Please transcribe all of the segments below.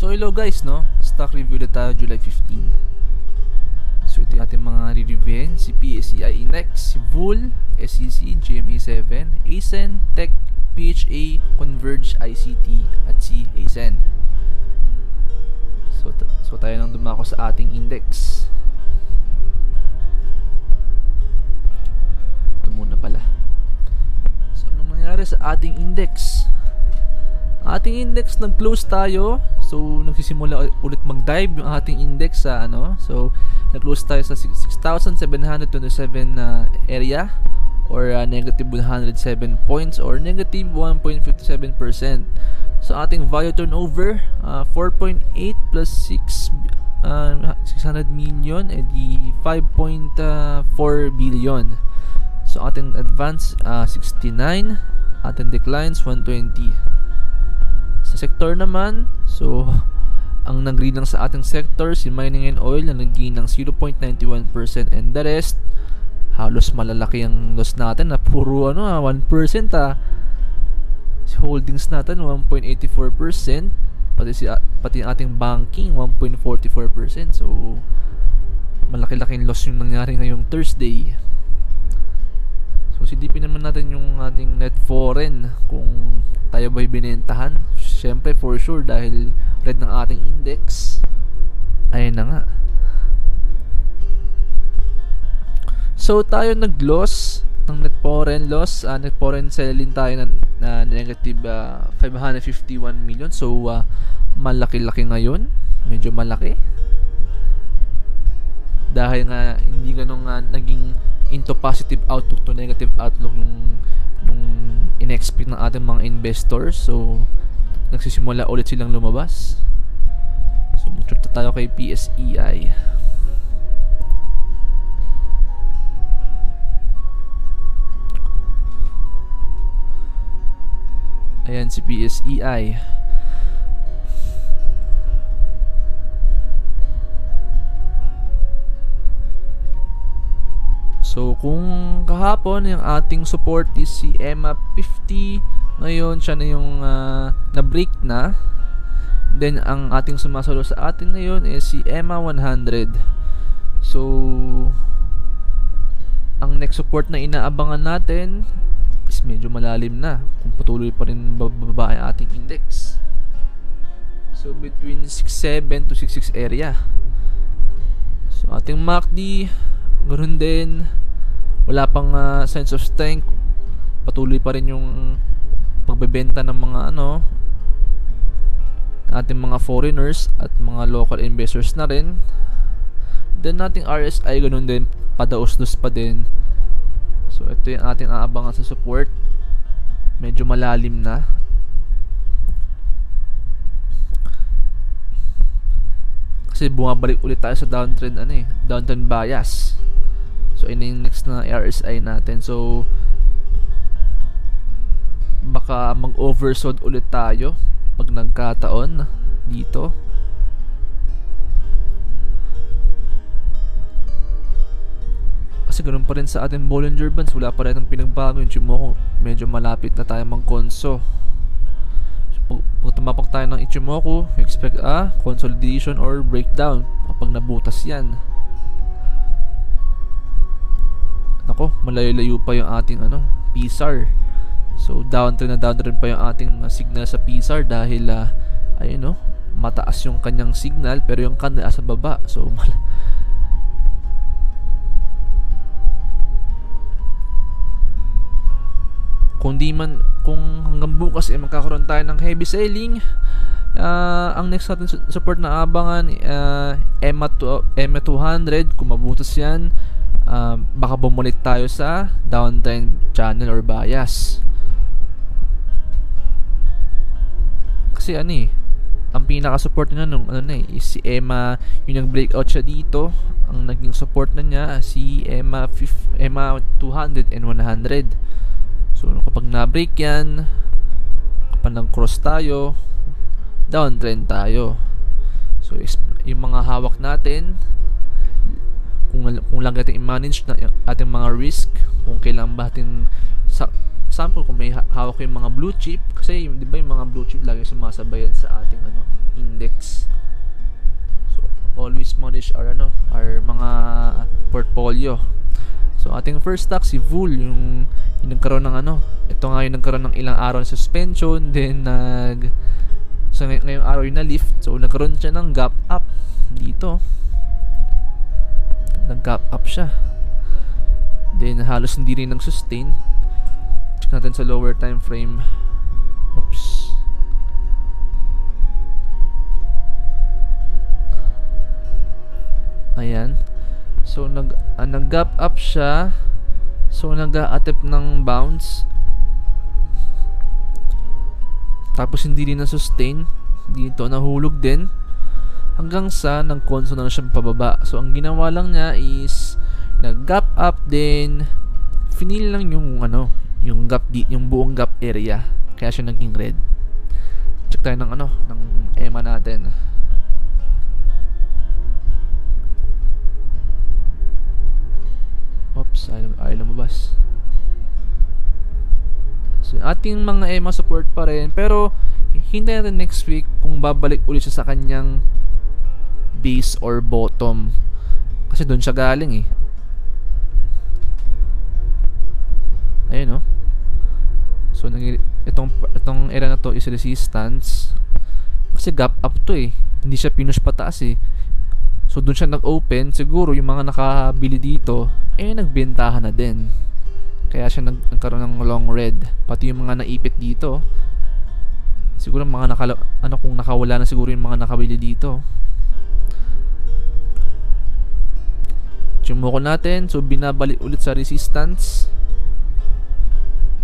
So hello guys, no? Stock review na tayo July 15. So ito yung ating mga re-reviewin. Si PSEI Index, si VUL, SEC, GMA7, ASEN, Tech, PHA, Converge, ICT, at si ASEN. So tayo nang dumako sa ating index. Ito muna pala. So anong nangyari sa ating index? Ating index nag-close tayo. So nagsisimula ulit mag-dive yung ating index sa So nag-close tayo sa 6,727 area or negative 107 points or negative 1.57%. So ating value turnover 4.8 plus 600 million edi 5.4 billion. So ating advance 69, ating declines 120. Sa sector naman, so ang nag-gain lang sa ating sector si mining and oil na nag-gain ng 0.91% and the rest halos malalaki ang loss natin na puro 1% Si holdings natin 1.84%, pati ang ating banking 1.44%. So malaki-laking loss yung nangyari ngayong Thursday. So silipin naman natin yung ating net foreign kung tayo ba'y binentahan. Syempre for sure dahil red ng ating index. Ayun na nga. So tayo nag-loss ng net foreign loss. Net foreign selling tayo na negative 551 million. So malaki-laki ngayon. Medyo malaki. Dahil nga hindi ganun nga naging into positive outlook to negative outlook yung in-expect ng ating mga investors. So nagsisimula ulit silang lumabas. So mag-chart tayo kay PSEI. Ayan si PSEI. So kung kahapon yung ating support is si EMA 50, ngayon siya na yung na-break na. Then ang ating sumasalo sa atin ngayon is si EMA 100. So ang next support na inaabangan natin is medyo malalim na kung patuloy pa rin bababa ang ating index. So between 67 to 66 area. So ating MACD ganoon din, wala pang sense of strength. Patuloy pa rin yung pagbebenta ng mga ating mga foreigners at mga local investors na rin. Then nating RSI ganoon din, padaos-dos pa din. So ito yung ating aabangan sa support. Medyo malalim na. Kasi bumabalik ulit tayo sa downtrend downtrend bias. So ino yung next na RSI natin. So baka mag-oversold ulit tayo pag nagkataon dito. Kasi ganun pa rin sa ating Bollinger Bands, wala pa rin ang pinagbago. Yung Ichimoku medyo malapit na tayo mag-conso. So, pag tumapak tayo ng Ichimoku, expect consolidation or breakdown kapag nabutas yan. Nako, malayo-layo pa yung ating PSAR. So downtrend na downtrend pa yung ating signal sa PSAR dahil ayun mataas yung kanyang signal pero yung candle sa baba. So kung hanggang bukas magkakaroon tayo ng heavy selling, ang next natin support na abangan EMA 200. Kung mabutas yan, baka bumalik tayo sa downtrend channel or bias. Kasi ang pinaka-support na nung is si EMA, yung nag-breakout siya dito. Ang naging support na niya si EMA 200 and 100. So kapag na-break yan, kapag nag-cross tayo, downtrend tayo. So yung mga hawak natin, kung lang natin i-manage na yung ating mga risk, kung kailangan ba natin sample kung may hawak yung mga blue chip, kasi di ba yung mga blue chip lagi sumasabayan sa ating index. demolish our our mga portfolio. So ating first stock si Vool, yung nagkaroon ng ito nga yung nagkaroon ng ilang araw ng suspension, then ngayong araw yung na-lift. So nagkaroon siya ng gap up dito. Nag-gap up siya. Then halos hindi rin nag-sustain. Check natin sa lower time frame. Oops. Ayan. So nag-gap up siya. So nag-attempt ng bounce. Tapos hindi rin na-sustain. Dito nahulog din. Hanggang sa nag-conso na siya pababa. So ang ginawa lang niya is nag-gap up, then finil lang yung yung gap yung buong gap area. Kaya siya naging red. Check tayo ng ng EMA natin. Oops, ay lumabas. So ating mga EMA support pa rin, pero hintayin natin next week kung babalik ulit siya sa kanyang base or bottom. Kasi doon siya galing eh. Ayun So itong area na to is resistance. Kasi gap up to eh. Hindi siya pinush pataas eh. So doon siya nag-open. Siguro yung mga nakabili dito nagbentahan na din. Kaya siya nagkaroon ng long red. Pati yung mga naipit dito. Siguro mga kung nakawala na siguro yung mga nakabili dito. Sumuko natin. So binabalik ulit sa resistance.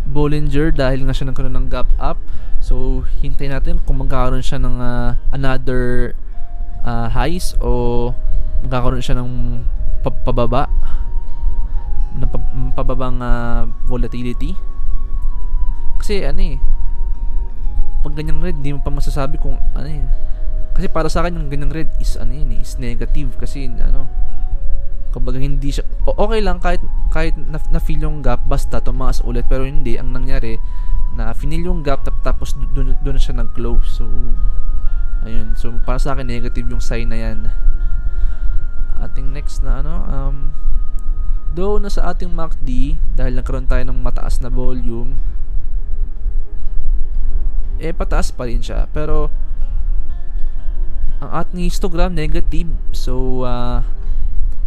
Bollinger dahil nga siya nagkaroon ng gap up. So hintayin natin kung magkakaroon siya ng another highs o magkakaroon siya ng pababa ng pababang volatility. Kasi pag ganyang red di mo pa masasabi kung kasi para sa akin yung ganyang red is is negative kasi kumbaga hindi siya okay lang kahit na-feel yung gap basta tumaas ulit, pero hindi, ang nangyari na finil yung gap tapos doon siya nag-close. So ayun, so para sa akin negative yung sign na yan. Ating next na though na sa ating MACD dahil nagkaroon tayo ng mataas na volume pataas pa rin siya, pero ang ating histogram negative. So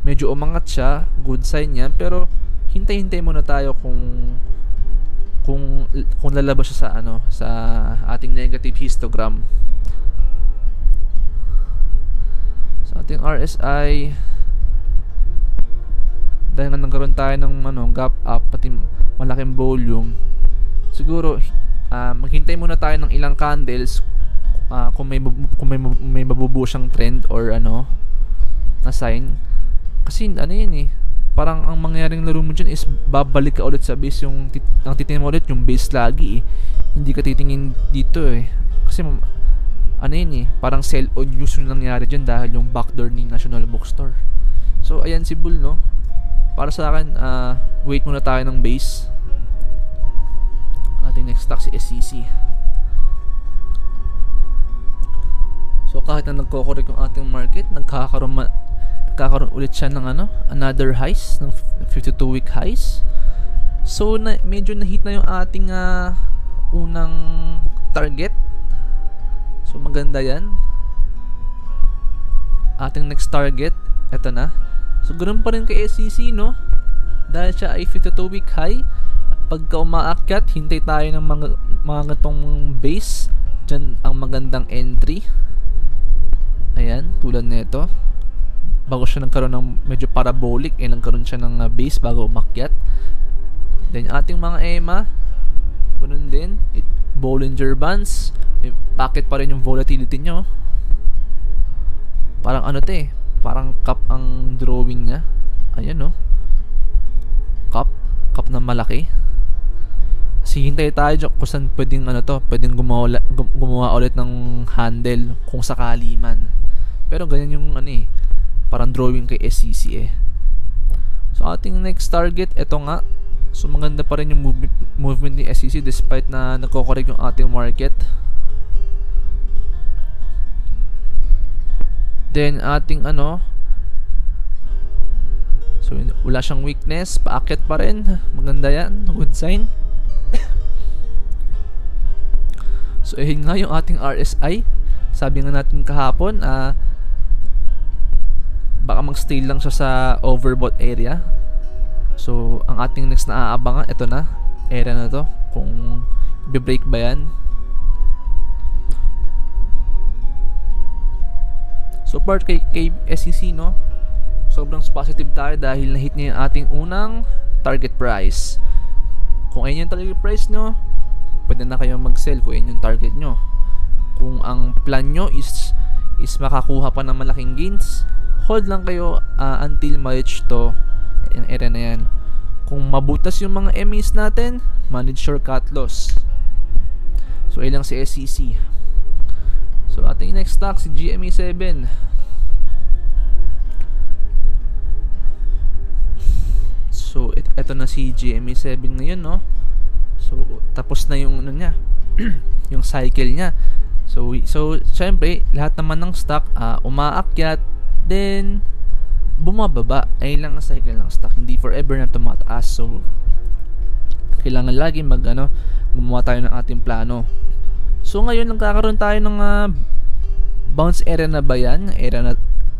medyo umangat siya, good sign yan, pero hintay-hintay muna tayo kung lalabas siya sa sa ating negative histogram. Sa ating RSI dahil nga nagkaroon tayo ng gap up pati malaking volume, siguro maghintay muna tayo ng ilang candles kung may mabubuo siyang trend or na sign. Kasi parang ang mangyaring laro mo dyan is babalik ka ulit sa base. Ang titingin mo ulit yung base lagi eh. Hindi ka titingin dito eh. Kasi parang sell on news yung nangyari dyan dahil yung backdoor ni National Bookstore. So ayan si Bull para sa akin wait muna tayo ng base. Ating next stock si SCC. So kahit na nagko-correct yung ating market, nagkakaroon ulit siya ng another highs, ng 52-week highs. So medyo na-hit na yung ating unang target. So maganda yan. Ating next target, eto na. So ganoon pa rin kay SCC dahil siya ay 52-week high. Pagka umaakyat, hintay tayo ng mga gatong base. Diyan ang magandang entry. Ayan, tulad nito. Bago siya nagkaroon ng medyo parabolic, nagkaroon siya ng base bago umakyat. Then ating mga EMA, ganun din, Bollinger Bands, packet pa rin yung volatility nyo. Parang parang cup ang drawing niya. Ayan cup na malaki. Kasi hintay tayo kung saan pwedeng pwedeng gumawa ulit ng handle kung sakali man. Pero ganyan yung parang drawing kay SCC eh. So ating next target, eto nga. So maganda pa rin yung movement ni SCC despite na nagko-correct yung ating market. Then ating So wala siyang weakness, paakyat pa rin, maganda yan, good sign. So ayun nga yung ating RSI. Sabi nga natin kahapon, baka mag-stay lang siya sa overbought area. So ang ating next na aabangan, ito na, area na to, kung i-break ba yan. So part kay SEC, no, sobrang positive tayo dahil na-hit niya yung ating unang target price. Kung ayun yung target price nyo, pwede na kayo mag-sell kung ayun yung target nyo. Kung ang plan nyo is makakuha pa ng malaking gains, hold lang kayo until ma-reach to yung area na yan. Kung mabutas yung mga MAs natin, manage your cut loss. So ayun lang si SEC. So ating next stock si GMA 7. So ito na si GMA 7 ngayon, no. So tapos na yung ano niya, yung cycle niya. So syempre lahat naman ng stock umaakyat, then bumababa. Ayun lang ang cycle ng stock, hindi forever na tumataas. So kailangan lagi gumawa tayo ng ating plano. So ngayon nagkakaroon tayo ng bounce area na ba yan?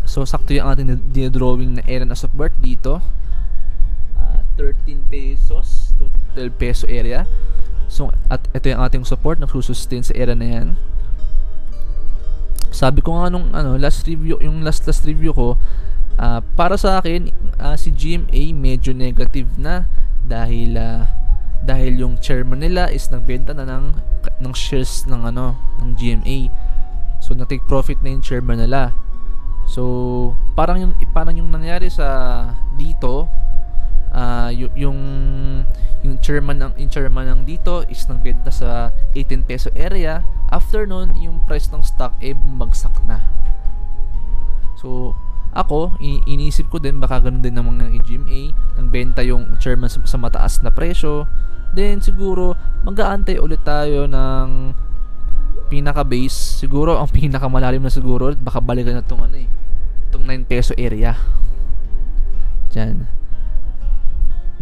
So sakto yung ating dinodrawing na area na support dito. 13 pesos to 12 peso area. So at ito yung ating support, nagsusustain sa area na yan. Sabi ko nga nung last review ko, para sa akin si GMA medyo negative na dahil yung chairman nila is nagbenta na ng shares ng GMA. So na-take profit na yung chairman nila. So parang yung nangyari sa dito, yung chairman ng dito is nagbenta sa 18 peso area. After nun, yung price ng stock bumagsak na. So ako, iniisip ko din baka ganun din ng mga GMA, nagbenta yung chairman sa mataas na presyo. Then siguro mag-aantay ulit tayo ng pinaka-base. Siguro ang pinakamalalim na siguro baka balikan na itong 9 peso area. Diyan,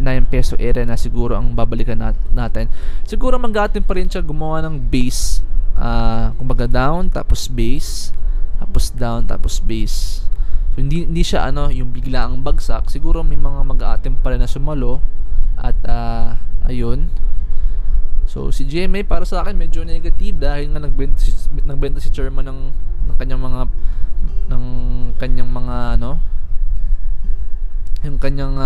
9 peso area na siguro ang babalikan natin. Siguro mag-aantay pa rin siya gumawa ng base, kumbaga down tapos base, tapos down tapos base. So hindi siya yung bigla ang bagsak. Siguro may mga mag-aantay pa rin na sumalo. At ayun. So si GMA para sa akin medyo negative dahil nga nagbenta si chairman ng kanyang mga yung kanyang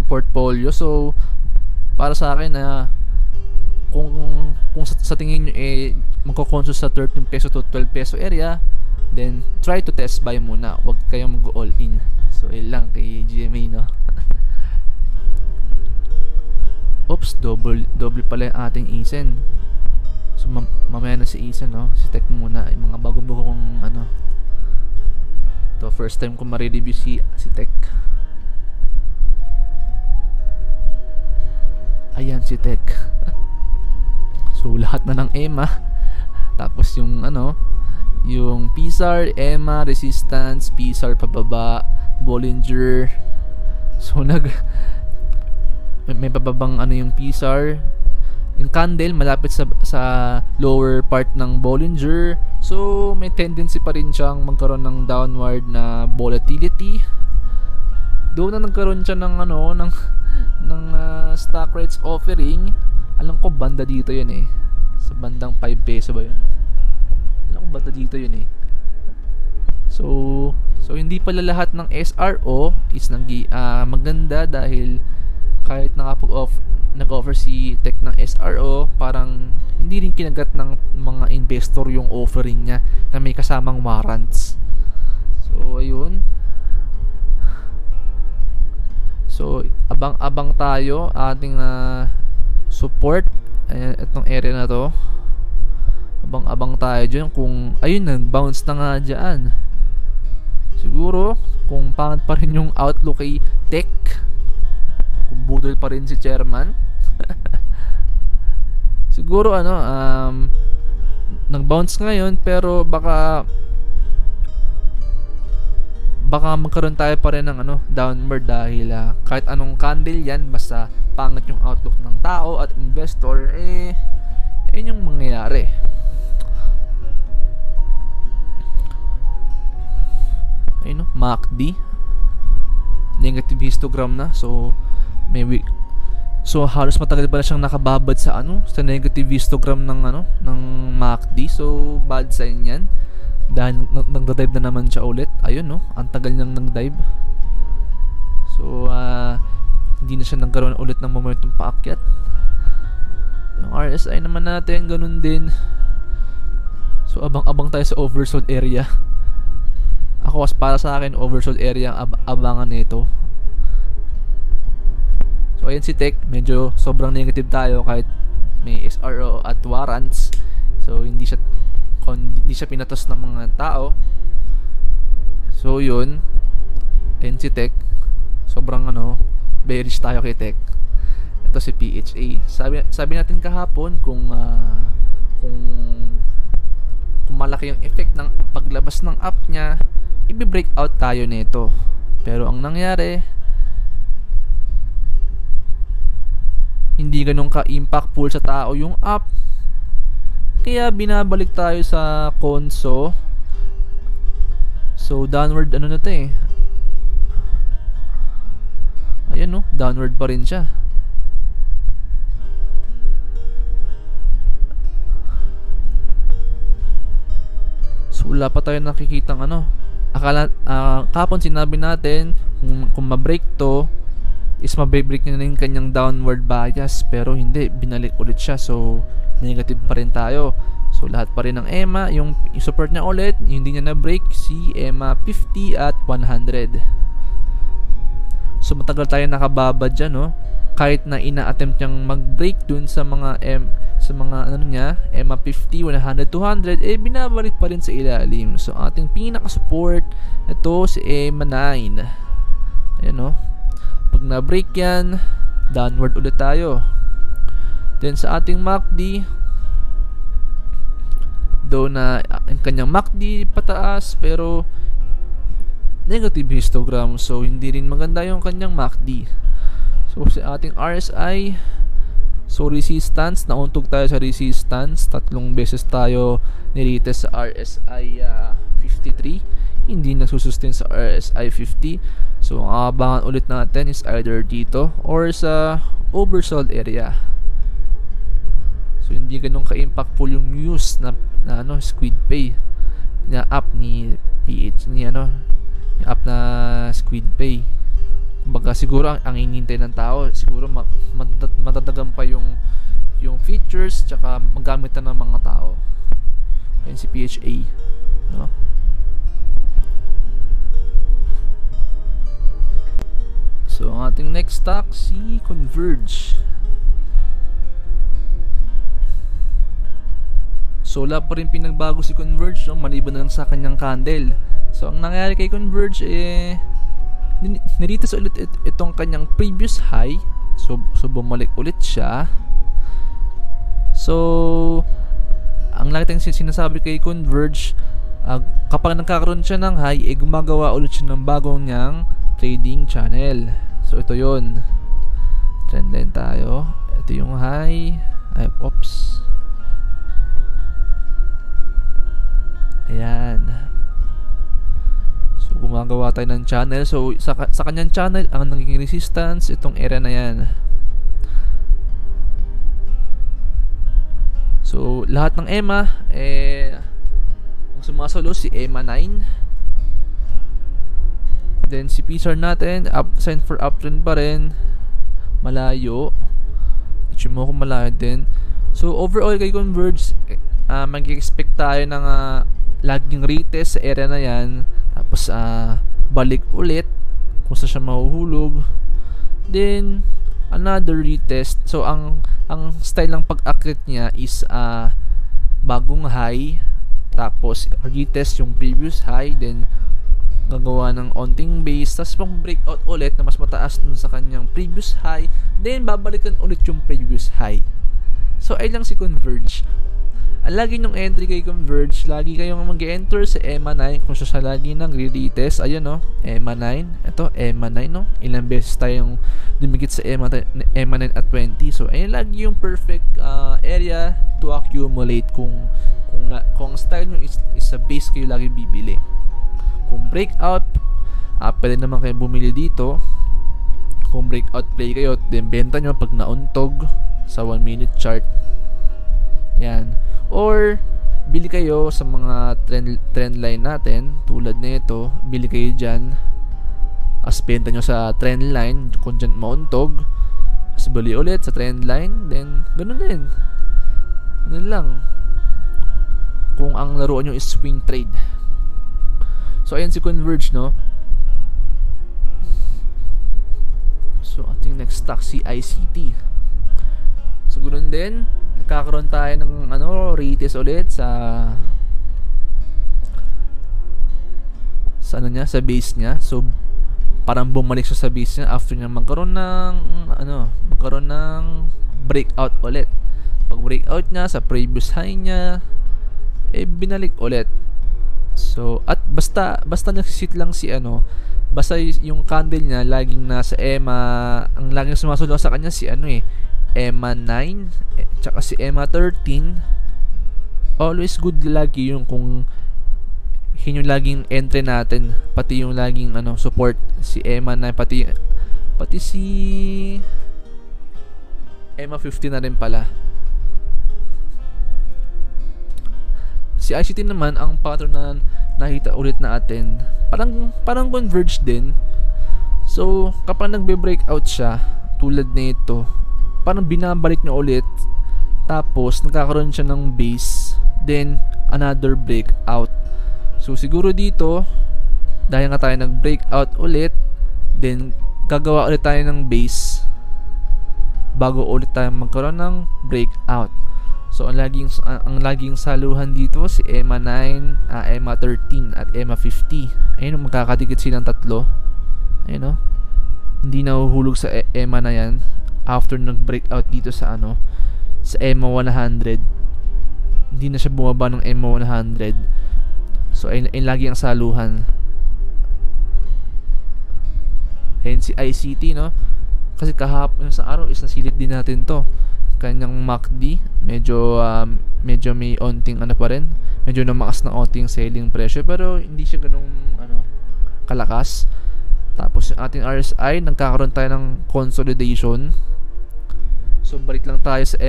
portfolio. So para sa akin kung sa tingin niyo magko-consult sa 13 peso to 12 peso area, then try to test buy muna. Huwag kayong mag-all in. So yun lang kay GMA, no. Oops, double pala yung ating Isen. So mamaya na si Isen, no. Si Tech muna, yung mga bago-bago kong to first time ko ma-review si Tech. Ayan si Tech. So lahat na ng EMA. Tapos yung yung PSAR, EMA, resistance, PSAR pababa, Bollinger. So may bababang yung PSAR, yung candle malapit sa lower part ng Bollinger. So may tendency pa rin siyang magkaroon ng downward na volatility. Doon na nagkaroon siya ng stock rights offering. Alam ko banda dito yun sa bandang 5 peso ba yun. Alam ko banda dito yun So hindi pala lahat ng SRO is maganda dahil kahit nag-offer si Tech ng SRO, parang hindi rin kinagat ng mga investor yung offering niya na may kasamang warrants. So ayun. So abang-abang tayo ating support itong area na to. Abang-abang tayo dyan kung ayun, nag-bounce na nga dyan. Siguro kung pangit pa rin yung outlook kay Tech, kung budol pa rin si chairman, siguro nag-bounce ngayon pero baka baka magkaroon tayo pa rin ng downward dahil kahit anong candle yan, basta pangit yung outlook ng tao at investor, yun yung mangyayari. Ayun, MACD negative histogram na, so may week. So halos matagal pala siyang nakababad sa sa negative histogram ng MACD. So bad sign 'yan. Dahil nagda-dive na naman siya ulit. Ayun ang tagal niyang nag-dive. So hindi na siya nagkaroon ulit ng momentum paakyat. Yung RSI naman natin ganun din. So abang-abang tayo sa oversold area. Ako, para sa akin, oversold area ang abangan nito. So ayan si Tech, medyo sobrang negative tayo kahit may SRO at warrants. So hindi siya pinatos ng mga tao. So yun, ayan si Tech, sobrang bearish tayo kay Tech. Ito si PHA. Sabi natin kahapon kung malaki yung effect ng paglabas ng app niya, i-breakout tayo nito. Pero ang nangyari, hindi ganun ka-impactful sa tao yung app. Kaya binabalik tayo sa Konso. So downward na to eh. Ayan downward pa rin siya. So wala pa tayo nakikitang akala, kapon sinabi natin kung ma-break to is ma-break niya na yung kanyang downward bias, pero hindi, binalik ulit siya. So negative pa rin tayo. So lahat pa rin ng EMA, yung support niya ulit, hindi niya na-break, si EMA 50 at 100. So matagal tayo nakababad dyan kahit na ina-attempt niyang mag-break dun sa mga niya, EMA 50, 100, 200, binabalik pa rin sa ilalim. So ating pinaka-support, ito si EMA 9. Ayan pag na-break yan, downward ulit tayo. Then sa ating MACD, though na ang kanyang MACD pataas, pero negative histogram, so hindi rin maganda yung kanyang MACD. So sa ating RSI, so resistance, nauntog tayo sa resistance, 3 beses tayo niretest sa RSI 53, hindi nagsusustain sa RSI 50. So ang abangan ulit natin is either dito or sa oversold area. So hindi ganun ka-impactful yung news na SquidPay na app ni PH ni yung app na SquidPay. Kumbaga siguro ang inintay ng tao, siguro madadagan pa yung features, tsaka magamit na ng mga tao. Yan si PHA, So ang ating next stock, si Converge. So wala pa rin pinagbago si Converge, maliban na lang sa kanyang candle. So ang nangyari kay Converge, niritas ulit itong kanyang previous high. So bumalik ulit siya. So ang lagi tayong sinasabi kay Converge, kapag nagkakaroon siya ng high, gumagawa ulit siya ng bagong niyang trading channel. So ito yun, trend line tayo. Ito yung high. Oops. Ayan. So gumagawa tayo ng channel. So sa kanyang channel, ang naging resistance, itong area na yan. So lahat ng EMA, ang sumasalo si EMA 9. Then si PSAR natin, sign for uptrend pa rin, malayo. Ichimoku malayo din. So overall kay Converge, mag-expect tayo ng laging retest sa area na yan, tapos balik ulit kung saan siya mahuhulog, then another retest. So ang style ng pag-akit niya is bagong high, tapos retest yung previous high, then gagawa ng onting base, tapos mag-breakout ulit na mas mataas dun sa kanyang previous high, then babalikan ulit yung previous high. So ay lang si Converge. ang lagi nyong entry kay Converge, lagi kayong mag-enter sa EMA 9 kung siya lagi nag-retest. Ayun no, EMA 9. Ito, EMA 9 no. Ilang beses tayong dumikit sa EMA 9 at 20. So, ayun lagi yung perfect area to accumulate kung ang style nyo is sa base kayo lagi bibili. Kung breakout, pwede naman kayo bumili dito. Kung breakout play kayo, then benta nyo pag nauntog sa 1 minute chart. Yan. Or bili kayo sa mga trend line natin tulad nito, bili kayo dyan, as benta nyo sa trend line. Kung dyan mauntog, as bili ulit sa trend line, then ganun din. Ganun lang kung ang laruan nyo is swing trade. So ayan si Converge no. So ating next stock si ICT. So ganoon din, nagkakaroon tayo ng retest ulit sa ano niya, sa base niya. So parang bumalik siya sa base niya after niya magkaroon ng breakout ulit. Pag breakout niya sa previous high niya, binalik ulit. So at basta nagsisit lang si basta yung candle niya laging nasa EMA, ang laging sumasunod sa kanya si EMA 9 tsaka si EMA 13. Always good lagi yung kung yun yung laging entry natin, pati yung laging support si EMA 9, pati si EMA 15 na rin pala. Si ICT naman, ang pattern na nakita ulit natin, parang Converge din. So kapag nagbe-breakout siya tulad nito, parang binabalik niya ulit, tapos nagkakaroon siya ng base, then another breakout. So siguro dito, dahil nga tayo nag-breakout ulit, then gagawa ulit tayo ng base bago ulit tayo magkaroon ng breakout. So ang laging saluhan dito si EMA 9, EMA 13 at EMA 50. Ayun, magkakadikit silang tatlo. Ayun, hindi nahuhulog sa EMA na yan after nag-breakout dito sa sa EMA 100. Hindi na siya bumaba ng EMA 100. So ayun lagi ang saluhan. Ayun si ICT no. Kasi kahapon sa araw is nasilip din natin to. Kanyang MACD medyo may onting pa rin, medyo namakas na onting selling pressure, pero hindi siya ganung kalakas. Tapos yung ating RSI, nagkakaroon tayo ng consolidation. So balik lang tayo sa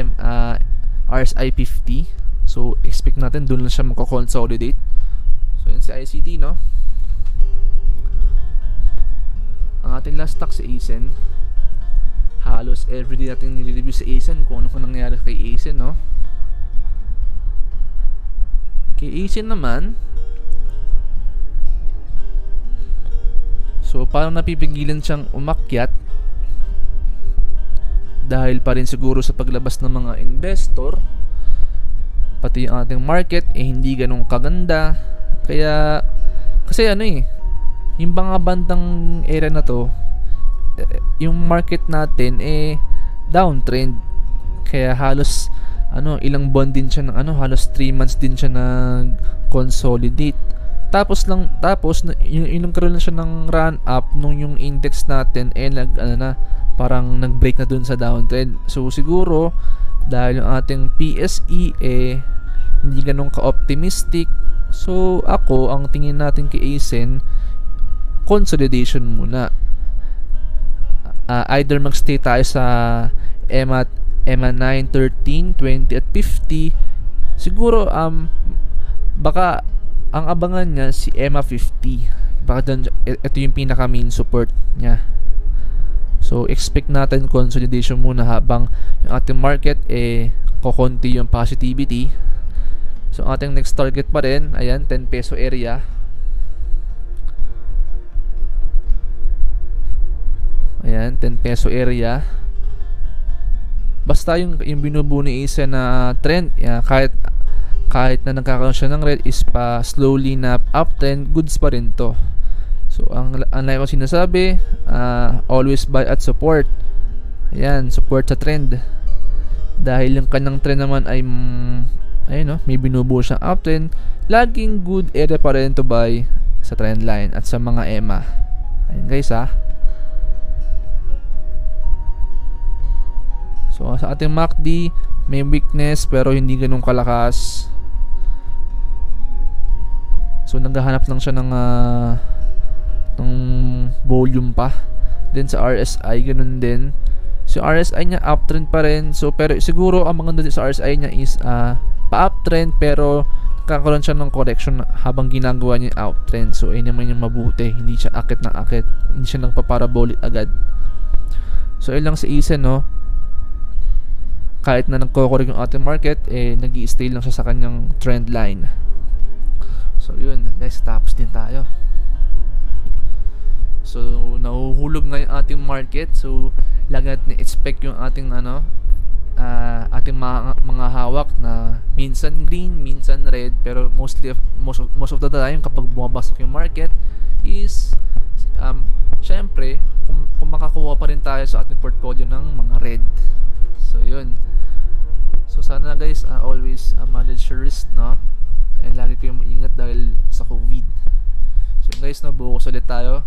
RSI 50. So expect natin doon lang siya magko-consolidate. So yun si ICT no. Ang ating last stock si ASEN. Halos everyday natin nire-review sa ASEN kung ano nangyari kay ASEN no. Kay ASEN naman, so parang napipigilan siyang umakyat dahil pa rin siguro sa paglabas ng mga investor, pati yung ating market hindi ganun kaganda. Kaya kasi yung mga bandang area na to, yung market natin downtrend. Kaya halos ilang buwan din siya ng halos 3 months din siya nag-consolidate. Tapos yung nagkaroon na siya ng run up nung yung index natin parang nag-break na dun sa downtrend. So siguro dahil yung ating PSE hindi ganun ka-optimistic. So ako, ang tingin natin kay ASEN, consolidation muna. Either magstay tayo sa EMA 9, 13, 20 at 50. Siguro baka ang abangan niya si EMA 50. Baka dun, ito yung pinaka main support niya. So expect natin consolidation muna habang yung ating market kokonti yung positivity. So ating next target pa rin, ayan, 10 peso area. Ayan, 10 peso area. Basta yung binubuo ni ASEN na trend, kahit na nagkakaroon siya ng red is pa slowly na uptrend, goods pa rin to. So ang like ko sinasabi, always buy at support. Ayan, support sa trend. Dahil yung kanyang trend naman ay ayun no, may binubuo siyang uptrend. Laging good area pa rin to buy sa trend line at sa mga EMA. Ayun guys ha. So sa ating MACD may weakness pero hindi ganun kalakas. So naghahanap lang siya ng volume pa. Then sa RSI ganun din. So RSI niya uptrend pa rin. So pero siguro ang maganda din sa RSI niya is pa-uptrend pero kakaroon siya ng correction habang ginagawa niya yung uptrend. So ayun naman yung mabuti. Hindi siya akit ng akit. Hindi siya nang paparabolic agad. So ayun lang sa ISIN no. Kahit na nagko-correct yung ating market, nag-i-stay lang siya sa kanyang trend line. So yun guys, tapos din tayo. So nahuhulog nga yung ating market. So lagi natin expect yung ating ating mga hawak na minsan green, minsan red, pero most of the time kapag bumabasok yung market is syempre kung makakuha pa rin tayo sa ating portfolio ng mga red. So yun. So sana guys always manage your risk no. And lagi kayong maingat dahil sa COVID. So guys, bukas ulit tayo